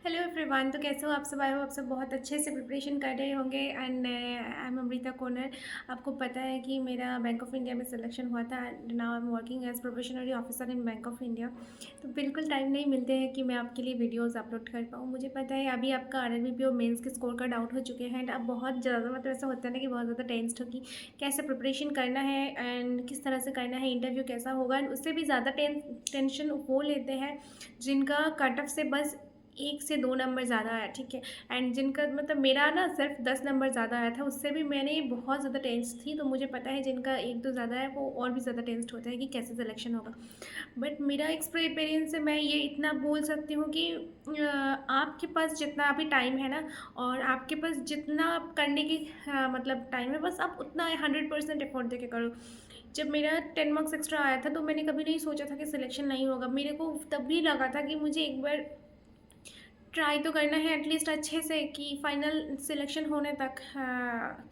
Hello everyone. तो कैसे हो आप सब? आए हो आप सब बहुत अच्छे से प्रिपरेशन कर रहे होंगे। And I am Amrita Konar. आपको पता है कि मेरा बैंक ऑफ इंडिया में सिलेक्शन हुआ था and now I am working as probationary officer in Bank of India. तो बिल्कुल टाइम नहीं मिलते हैं कि मैं आपके लिए वीडियोस अपलोड कर पाऊँ। मुझे पता है अभी आपका आरआरबी और मेंस के स्कोर कार्ड आउट हो चुके हैं एंड अब बहुत ज़्यादा मतलब ऐसा होता है ना कि बहुत ज़्यादा टेंस्ड हो कि कैसे प्रिपरेशन करना है एंड किस तरह से करना है, इंटरव्यू कैसा होगा। एंड उससे भी ज़्यादा टेंशन वो लेते हैं जिनका कट ऑफ से बस 1 से 2 नंबर ज़्यादा आया, ठीक है। एंड जिनका मतलब मेरा ना सिर्फ 10 नंबर ज़्यादा आया था, उससे भी मैंने बहुत ज़्यादा टेंस थी। तो मुझे पता है जिनका 1-2 ज़्यादा है वो और भी ज़्यादा टेंस्ड होता है कि कैसे सिलेक्शन होगा। बट मेरा एक्सपीरियंस से मैं ये इतना बोल सकती हूँ कि आपके पास जितना अभी टाइम है ना, और आपके पास जितना करने की मतलब टाइम है, बस आप उतना 100% एफर्ट दे के करो। जब मेरा 10 मार्क्स एक्स्ट्रा आया था तो मैंने कभी नहीं सोचा था कि सिलेक्शन नहीं होगा। मेरे को तब भी लगा था कि मुझे एक बार ट्राई तो करना है एटलीस्ट अच्छे से कि फाइनल सिलेक्शन होने तक,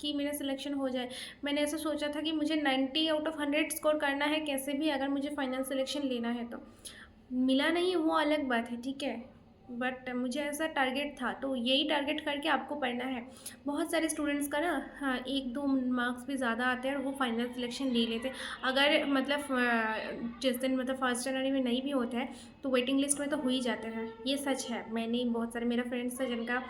कि मेरा सिलेक्शन हो जाए। मैंने ऐसा सोचा था कि मुझे 90 आउट ऑफ 100 स्कोर करना है कैसे भी, अगर मुझे फाइनल सिलेक्शन लेना है तो। मिला नहीं वो अलग बात है, ठीक है। बट मुझे ऐसा टारगेट था तो यही टारगेट करके आपको पढ़ना है। बहुत सारे स्टूडेंट्स का ना, हाँ, 1-2 मार्क्स भी ज़्यादा आते हैं और वो फाइनल सिलेक्शन ले लेते हैं। अगर मतलब जिस दिन मतलब फर्स्ट जनवरी में नहीं भी होता है तो वेटिंग लिस्ट में तो हो ही जाते हैं। ये सच है। मैंने बहुत सारे मेरा फ्रेंड्स थे जिनका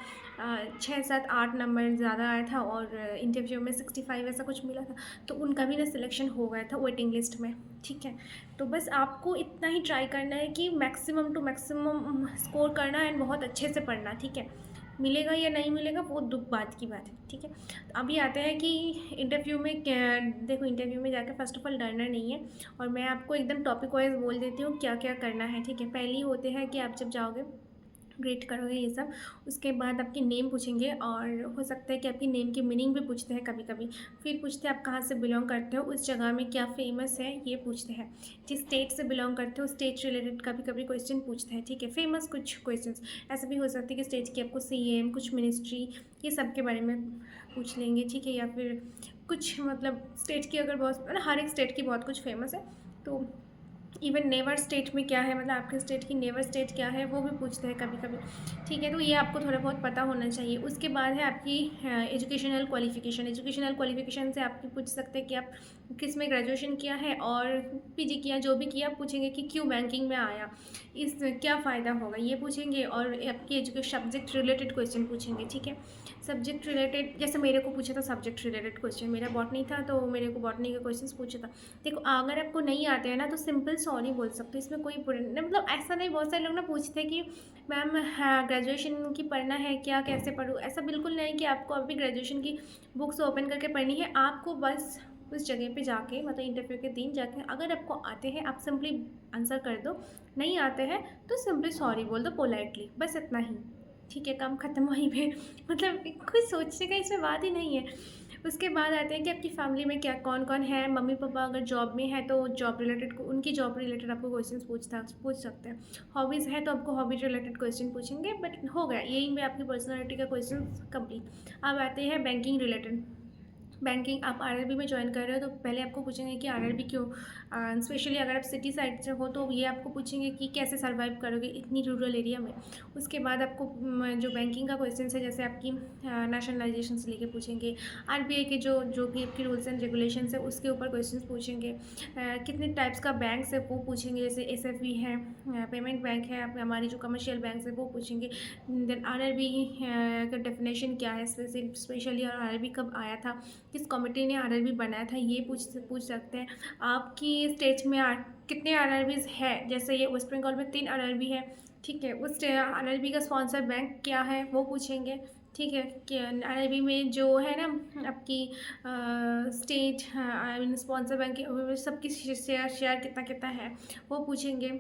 6-7-8 नंबर ज़्यादा आया था और इंटरव्यू में 65 ऐसा कुछ मिला था। तो उनका भी ना सिलेक्शन हो गया था वेटिंग लिस्ट में, ठीक है। तो बस आपको इतना ही ट्राई करना है कि मैक्सिमम टू मैक्सिमम स्कोर करना एंड बहुत अच्छे से पढ़ना, ठीक है। मिलेगा या नहीं मिलेगा वो दुख बात की बात है, ठीक है। तो अभी आते हैं कि इंटरव्यू में क्या। देखो, इंटरव्यू में जाकर फर्स्ट ऑफ ऑल डरना नहीं है, और मैं आपको एकदम टॉपिक वाइज बोल देती हूँ क्या क्या करना है, ठीक है। पहली होते हैं कि आप जब जाओगे ग्रेट करोगे ये सब, उसके बाद आपकी नेम पूछेंगे, और हो सकता है कि आपकी नेम की मीनिंग भी पूछते हैं कभी कभी। फिर पूछते हैं आप कहाँ से बिलोंग करते हो, उस जगह में क्या फेमस है ये पूछते हैं। जिस स्टेट से बिलोंग करते हो स्टेट रिलेटेड कभी कभी क्वेश्चन पूछते हैं, ठीक है। फेमस कुछ क्वेश्चन ऐसे भी हो सकते हैं कि स्टेट की आपको सीएम, कुछ मिनिस्ट्री, ये सब के बारे में पूछ लेंगे, ठीक है। या फिर कुछ मतलब स्टेट की, अगर बहुत हर एक स्टेट की बहुत कुछ फेमस है तो इवन नेवर स्टेट में क्या है, मतलब आपके स्टेट की नेवर स्टेट क्या है वो भी पूछते हैं कभी कभी, ठीक है। तो ये आपको थोड़ा बहुत पता होना चाहिए। उसके बाद है आपकी एजुकेशनल क्वालिफिकेशन। एजुकेशनल क्वालिफिकेशन से आपकी पूछ सकते हैं कि आप किस में ग्रेजुएशन किया है और पीजी किया, जो भी किया। पूछेंगे कि क्यों बैंकिंग में आया, इस क्या फ़ायदा होगा, ये पूछेंगे। और आपकी एजुकेशन सब्जेक्ट रिलेटेड क्वेश्चन पूछेंगे, ठीक है। सब्जेक्ट रिलेटेड जैसे मेरे को पूछा था सब्जेक्ट रिलेटेड क्वेश्चन, मेरा बॉटनी था तो मेरे को बॉटनी के क्वेश्चन पूछा था। देखो, अगर आपको नहीं आते हैं ना तो सिंपल सॉरी बोल सकते हो, इसमें कोई बुरा नहीं, मतलब ऐसा नहीं। बहुत सारे लोग ना पूछते हैं कि मैम, हाँ, ग्रेजुएशन की पढ़ना है क्या, कैसे पढूँ। ऐसा बिल्कुल नहीं कि आपको अभी ग्रेजुएशन की बुक्स ओपन करके पढ़नी है। आपको बस उस जगह पे जाके, मतलब इंटरव्यू के दिन जाके, अगर आपको आते हैं आप सिंपली आंसर कर दो, नहीं आते हैं तो सिंपली सॉरी बोल दो पोलाइटली, बस इतना ही, ठीक है। काम ख़त्म वहीं पे। मतलब कुछ सोचने का इसमें बात ही नहीं है। उसके बाद आते हैं कि आपकी फैमिली में क्या कौन कौन है। मम्मी पापा अगर जॉब में है तो जॉब रिलेटेड, उनकी जॉब रिलेटेड आपको क्वेश्चंस पूछ सकते हैं। हॉबीज़ है तो आपको हॉबी रिलेटेड क्वेश्चन पूछेंगे। बट हो गया यही में आपकी पर्सनालिटी का क्वेश्चन कंप्लीट। अब आते हैं बैंकिंग रिलेटेड। बैंकिंग, आप आरआरबी में ज्वाइन कर रहे हो तो पहले आपको पूछेंगे कि आरआरबी क्यों। स्पेशली अगर आप सिटी साइड से हो तो ये आपको पूछेंगे कि कैसे सर्वाइव करोगे इतनी रूरल एरिया में। उसके बाद आपको जो बैंकिंग का क्वेश्चन है, जैसे आपकी नेशनलाइजेशन से लेके पूछेंगे। आरबीआई के जो जो भी आपकी रूल्स एंड रेगुलेशंस है उसके ऊपर क्वेश्चन पूछेंगे। कितने टाइप्स का बैंक्स है वो पूछेंगे, जैसे एसएफबी है, पेमेंट बैंक है, हमारी जो कमर्शियल बैंक्स है वो पूछेंगे। देन आरआरबी का डेफिनेशन क्या है, स्पेशली और आरआरबी कब आया था, किस कमेटी ने आरआरबी बनाया था, ये पूछ सकते हैं। आपकी स्टेट में कितने आरआरबीज है, जैसे ये वेस्ट बंगाल में 3 आरआरबी है, ठीक है। उस आरआरबी का स्पॉन्सर बैंक क्या है वो पूछेंगे, ठीक है। कि आरआरबी में जो है ना आपकी state, I mean sponsor bank सबकी शेयर कितना कितना है वो पूछेंगे।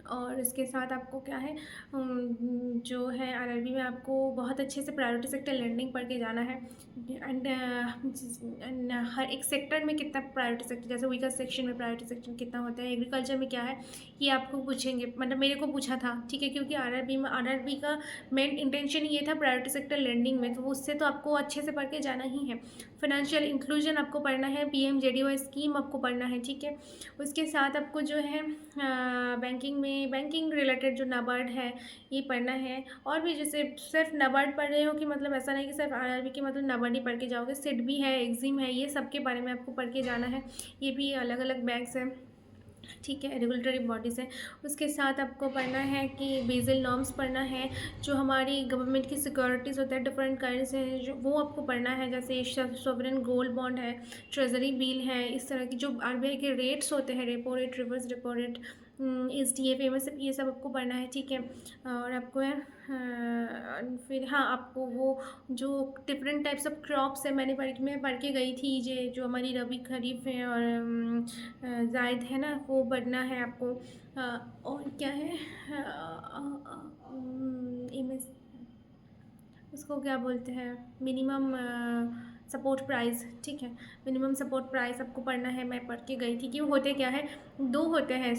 और इसके साथ आपको क्या है, जो है आरआरबी में आपको बहुत अच्छे से प्रायोरिटी सेक्टर लैंडिंग पढ़ के जाना है। एंड हर एक सेक्टर में कितना प्रायोरिटी सेक्टर, जैसे वीकर सेक्शन में प्रायोरिटी सेक्टर कितना होता है, एग्रीकल्चर में क्या है, ये आपको पूछेंगे। मतलब मेरे को पूछा था, ठीक है, क्योंकि आरआरबी का मेन इंटेंशन ये था प्रायोरिटी सेक्टर लैंडिंग में, तो उससे तो आपको अच्छे से पढ़ के जाना ही है। फाइनेंशियल इंक्लूजन आपको पढ़ना है, पीएमजेडीवाई स्कीम आपको पढ़ना है, ठीक है। उसके साथ आपको जो है बैंकिंग में में बैंकिंग रिलेटेड जो नाबार्ड है ये पढ़ना है। और भी जैसे सिर्फ नाबार्ड पढ़ रहे हो कि मतलब ऐसा नहीं कि सिर्फ आरआरबी के मतलब नाबार्ड ही पढ़ के जाओगे, सिड भी है, एग्जिम है, ये सब के बारे में आपको पढ़ के जाना है। ये भी अलग अलग बैंक्स हैं, ठीक है, रेगुलेटरी बॉडीज़ हैं। उसके साथ आपको पढ़ना है कि बेसल नॉर्म्स पढ़ना है, जो हमारी गवर्नमेंट की सिक्योरिटीज़ होते हैं डिफरेंट काइंड्स हैं, जो वो आपको पढ़ना है, जैसे सॉवरेन गोल्ड बॉन्ड है, ट्रेजरी बिल है, इस तरह की जो आरबीआई के रेट्स होते हैं, repo rate, reverse repo rate, SDF, ये सब आपको पढ़ना है, ठीक है। और आपको है फिर हाँ, आपको वो जो डिफरेंट टाइप्स ऑफ क्रॉप्स है मैं पढ़ के गई थी, जो हमारी रबी खरीफ है और जायद है ना, वो पढ़ना है आपको। और क्या है, इमेज उसको क्या बोलते हैं, मिनिमम सपोर्ट प्राइस, ठीक है, मिनिमम सपोर्ट प्राइस आपको पढ़ना है। मैं पढ़ के गई थी कि वो होते क्या है, दो होते हैं,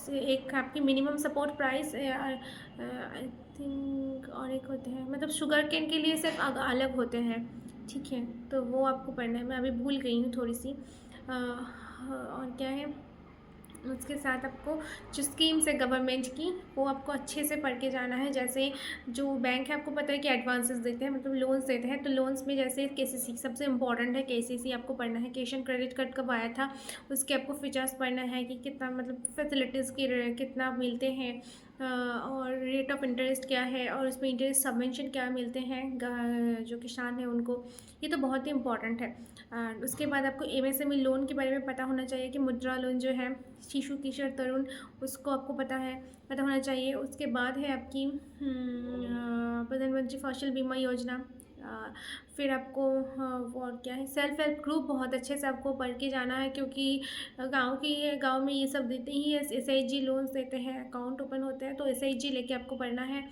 एक आपकी minimum support price I think, और एक होते हैं मतलब शुगर केन के लिए सिर्फ अलग होते हैं, ठीक है, तो वो आपको पढ़ना है। मैं अभी भूल गई हूँ थोड़ी सी। और क्या है, उसके साथ आपको जो स्कीम्स है गवर्नमेंट की, वो आपको अच्छे से पढ़ के जाना है। जैसे जो बैंक है आपको पता है कि एडवांसेस देते हैं, मतलब लोन्स देते हैं, तो लोन्स में जैसे केसीसी सबसे इंपॉर्टेंट है, केसीसी आपको पढ़ना है। कैश एंड क्रेडिट कार्ड कब आया था, उसके आपको फीचर्स पढ़ना है कि कितना मतलब फैसिलिटीज़ की कितना मिलते हैं, और रेट ऑफ इंटरेस्ट क्या है, और उसमें इंटरेस्ट सबवेंशन क्या मिलते हैं जो किसान हैं उनको, ये तो बहुत ही इंपॉर्टेंट है। उसके बाद आपको एमएसएमई लोन के बारे में पता होना चाहिए कि मुद्रा लोन जो है शिशु किशोर तरुण, उसको आपको पता होना चाहिए। उसके बाद है आपकी प्रधानमंत्री फसल बीमा योजना। फिर आपको और क्या है, सेल्फ हेल्प ग्रुप बहुत अच्छे से आपको पढ़ के जाना है, क्योंकि गांव में ये सब देते ही है, एसएचजी लोन्स देते हैं, अकाउंट ओपन होते हैं, तो एसएचजी लेके आपको पढ़ना है।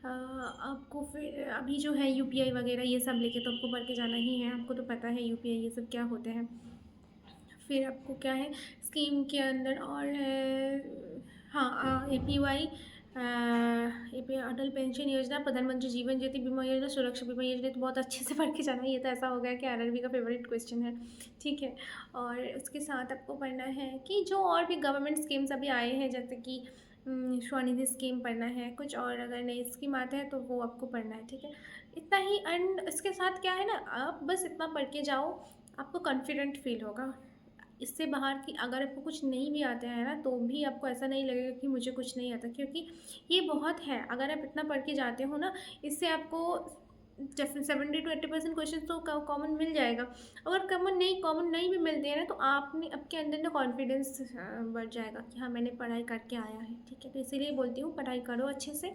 आपको फिर अभी जो है यूपीआई वगैरह ये सब लेके तो आपको पढ़ के जाना ही है, आपको तो पता है यूपीआई ये सब क्या होते हैं। फिर आपको क्या है स्कीम के अंदर और है, हाँ, एपीवाई, एपी अटल पेंशन योजना, प्रधानमंत्री जीवन ज्योति बीमा योजना, सुरक्षा बीमा योजना, तो बहुत अच्छे से पढ़ के जाना है। ये तो ऐसा हो गया कि आरआरबी का फेवरेट क्वेश्चन है, ठीक है। और उसके साथ आपको पढ़ना है कि जो और भी गवर्नमेंट स्कीम्स अभी आए हैं, जैसे कि स्वनिधि स्कीम पढ़ना है, कुछ और अगर नई स्कीम आते हैं तो वो आपको पढ़ना है, ठीक है, इतना ही। एंड इसके साथ क्या है ना, आप बस इतना पढ़ के जाओ, आपको कॉन्फिडेंट फील होगा। इससे बाहर की अगर आपको कुछ नहीं भी आता है ना, तो भी आपको ऐसा नहीं लगेगा कि मुझे कुछ नहीं आता, क्योंकि ये बहुत है। अगर आप इतना पढ़ के जाते हो ना, इससे आपको 70 to 80% क्वेश्चन तो कॉमन मिल जाएगा। अगर कॉमन नहीं भी मिलते हैं ना, तो आपने आपके अंदर ना कॉन्फिडेंस बढ़ जाएगा कि हाँ मैंने पढ़ाई करके आया है, ठीक है। तो इसीलिए बोलती हूँ पढ़ाई करो अच्छे से।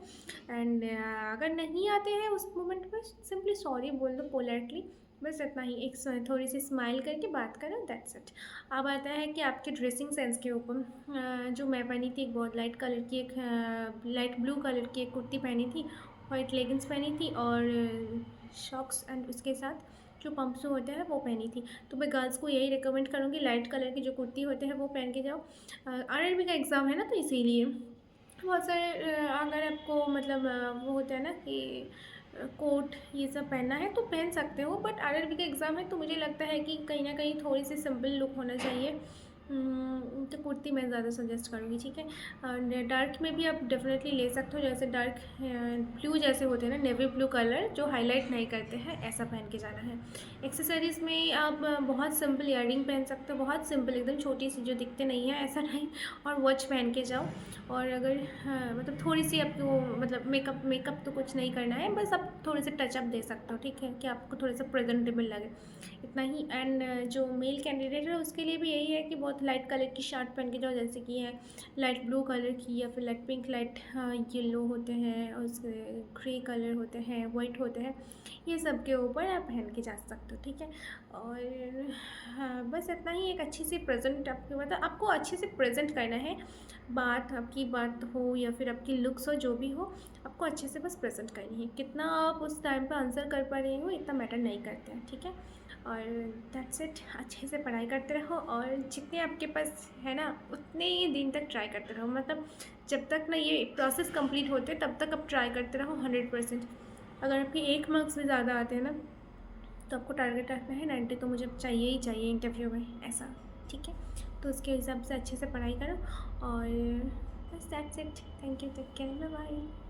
एंड अगर नहीं आते हैं उस मोमेंट में सिंपली सॉरी बोल दो पोलाइटली, बस इतना ही, एक थोड़ी सी स्माइल करके बात करो, दैट्स इट। अब आता है कि आपके ड्रेसिंग सेंस के ऊपर। जो मैं पहनी थी, एक बहुत लाइट कलर की, एक लाइट ब्लू कलर की एक कुर्ती पहनी थी, वाइट लेगिंग्स पहनी थी, और शॉक्स, एंड उसके साथ जो पम्पसू होते हैं वो पहनी थी। तो मैं गर्ल्स को यही रिकमेंड करूँगी, लाइट कलर की जो कुर्ती होते हैं वो पहन के जाओ। आरआरबी का एग्ज़ाम है ना, तो इसीलिए बहुत सारे अगर आपको मतलब वो होता है ना कि कोट ये सब पहनना है तो पहन सकते हो, बट आरआरबी का एग्ज़ाम है तो मुझे लगता है कि कहीं ना कहीं थोड़ी सी सिंपल लुक होना चाहिए। तो कुर्ती मैं ज़्यादा सजेस्ट करूँगी, ठीक है। और डार्क में भी आप डेफिनेटली ले सकते हो, जैसे डार्क ब्लू जैसे होते हैं ना, नेवी ब्लू कलर जो हाईलाइट नहीं करते हैं, ऐसा पहन के जाना है। एक्सेसरीज़ में आप बहुत सिंपल ईयरिंग पहन सकते हो, बहुत सिंपल एकदम छोटी सी जो दिखते नहीं है ऐसा नहीं, और वॉच पहन के जाओ। और अगर मतलब थोड़ी सी आपको मतलब मेकअप तो कुछ नहीं करना है, बस आप थोड़े से टचअप दे सकते हो, ठीक है, कि आपको थोड़ा सा प्रेजेंटेबल लगे, इतना ही। एंड जो मेल कैंडिडेट है उसके लिए भी यही है कि बहुत लाइट कलर की शर्ट पहन के जाओ, जैसे कि है लाइट ब्लू कलर की, या फिर लाइट पिंक, लाइट येलो होते हैं, और उसके ग्रे कलर होते हैं, वाइट होते हैं, ये सब के ऊपर आप पहन के जा सकते हो, ठीक है। और हाँ, बस इतना ही। एक अच्छी सी प्रेजेंट आपको मतलब आपको अच्छे से प्रेजेंट करना है, आपकी बात हो या फिर आपकी लुक्स हो, जो भी हो, आपको अच्छे से बस प्रेजेंट करनी है। कितना आप उस टाइम पे आंसर कर पा रहे हो इतना मैटर नहीं करते हैं, ठीक है। और दैट्स इट, अच्छे से पढ़ाई करते रहो, और जितने आपके पास है ना उतने ही दिन तक ट्राई करते रहो, मतलब जब तक ना ये प्रोसेस कंप्लीट होते तब तक आप ट्राई करते रहो 100%। अगर आपके 1 मार्क्स भी ज़्यादा आते हैं ना, तो आपको टारगेट रखना है 90, तो मुझे चाहिए ही चाहिए इंटरव्यू में ऐसा, ठीक है। तो उसके हिसाब से अच्छे से पढ़ाई करो, और बस that's it. Thank you, take care, bye bye.